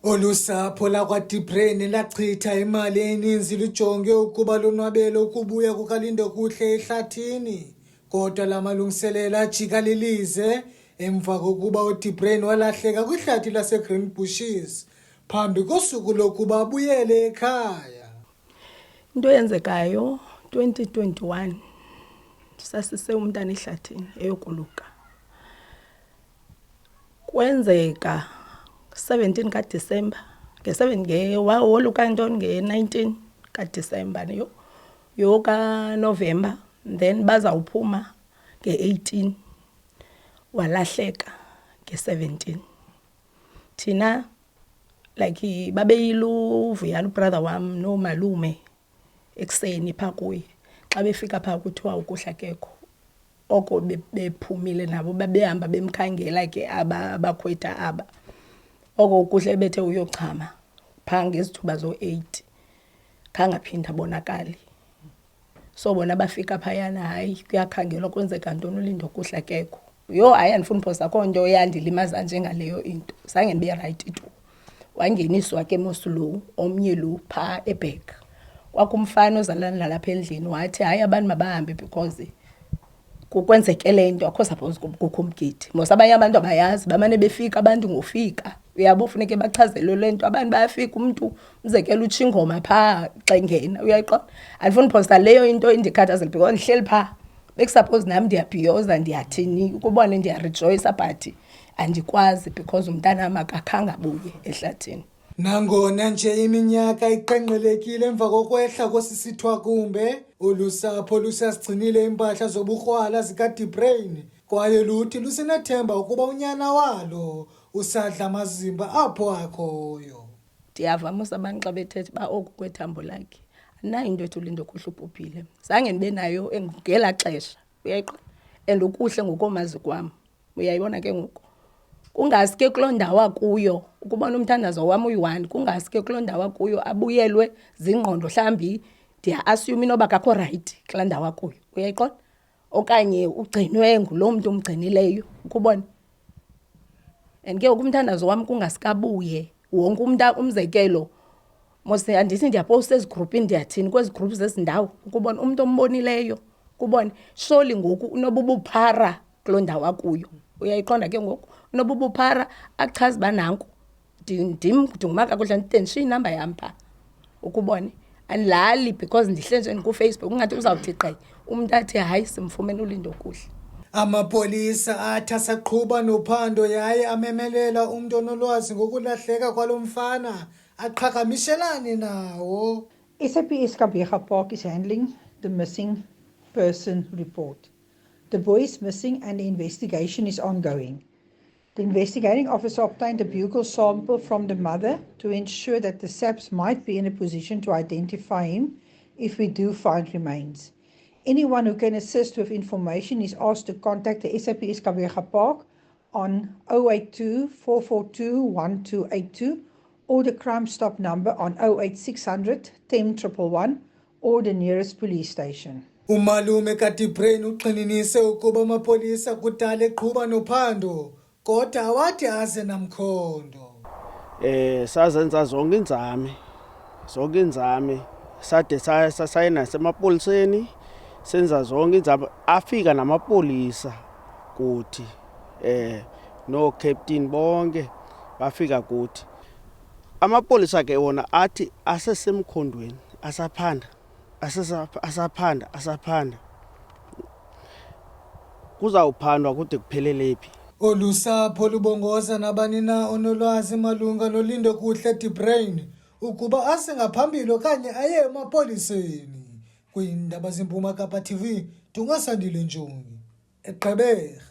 Olusapho lakwaDibreni lachitha imali eninzi lujonge ukuba lonwabele ukubuya kukaLindokuhle ehlathini, kodwa la malungiselelo ajika lilize emva kokuba uDibreni walahleka kwihlathi laseGreen Bushes phambi kosuku lokuba abuyele ekhaya. Into eyenzekayo 2021 sasise umntana ehlathini eyokuluka. Kwenzeka 17 kaDisemba, nge-7 woluka ntoni nge-19 kaDisemba November, then bazawuphuma nge-18 walahleka nge-17. Thina like babeyiluvuyala ubrother wam nomalume ekuseni phaa kuye. Xa befika phaa kuthiwa uKuhle akekho. Oko bephumile nabo babehamba bemkhangela ke abakhwetha aba. Oko uKuhle bethe uyochama phaa ngezithuba zo-8 khangaphinda abonakali. So bona bafika phayana, hayi kuyakhangelwa kwenzeka ntoni uLindokuhle akekho. Yho, hayi andifuni uphosa akho nto yandilimaza njengaleyo into. Zange ndibe right tu. Wangeniswa ke Moslow omnye lo phaa eBack. Kwakumfana ozalana nalapha endlini wathi hayi abantu mabahambe because kukwenzeke le nto akho suppose kukho umgidi. Mos abanye abantu abayazi bamane befika abantu ngofika. Uyabo funeke bachazelwe le nto abantu bayafika umuntu umzekela utsho ingoma phaa xa ingena uyayiqonda. Andifuni uphosa leyo into indikhathazela because ndihleli phaa bekusuppose nami ndiyabhiyoza ndiyathini ukubona ndiyarejoice but andikwazi because umntana akakhanga abuye ehlathini. Nangona nje iminyaka iqenqelekile emva kokwehla kosisithwakumbe, ulusapho lusasigcinile impahla zobukrwala zikaDibreni kwaye luthi lusenethemba ukuba unyana walo usadla amazimba apho akhoyo. Ndiyavamusa abantu xa bethetha uba oku kwethambo lakhe andinayo into ethi uLindokuhle ubhubhile. Zange ndibe nayo ngelaa xesha uyayiqonda and uKuhle ngokomazi kwam uyayibona ke ngoku. Kungaske kuloo ndawo akuyo ukubona umthandazo wam uyi-1 kungaske kuloo ndawo akuyo abuyelwe zingqondo mhlawumbi ndiya-assume inoba akakho right kulaa ndawo akuyo uyayiqonda okanye ugcinwe ngulo mntu umgcinileyo ukubona. And ke umthandazo wam kungasikabuye wonke umntu umzekelo mose andithi ndiyapowusta ezigrupini ndiyathini kwezi groups zezindawo ukubona umntu ombonileyo ukubona surely ngoku unobubuphara kuloo ndawo akuyo uyayiqonda ke ngoku unobubuphara achaza uba nanku ndinguma kakuhle ndishiye inamba yam phaa ukubone andilali because ndihle nje kuFacebook ungathi uzawuthi qe umntu athi hayi simfumene uLindokuhle. Amapolisa athi asaqhuba nophando yaye amemelela umntu onolwazi ngokulahleka kwalo mfana aqhagamshelane nawo. SAPS Gqeberha Park is handling the missing person report. The boy is missing and the investigation is ongoing. The investigating officer obtained a buccal sample from the mother to ensure that the SAPS might be in a position to identify him if we do find remains. Anyone who can assist with information is asked to contact the SAPS Gqeberha Park on 082 442 1282 or the Crime Stop number on 08600 10111 or the nearest police station. Umalume kaDibreni uxinanise ukuba amapolisa kudala eqhuba nophando kodwa awathi aze namkhondo. Sazenza zonke inzame sade sayena semapoliseni senza zonke inzame afika namapolisa kuthi no captain bonke bafika kuthi. Amapolisa ke wona athi asesemkhondweni asaphanda kuzawuphandwa kude kuphelele phi. Olusapho lubongoza nabani na onolwazi malunga noLindokuhle Dibreni ukuba asengaphambili okanye aye emapoliseni. Kwiindaba zeMpuma Kapa TV, Dungasandile Njongi, eGqeberha.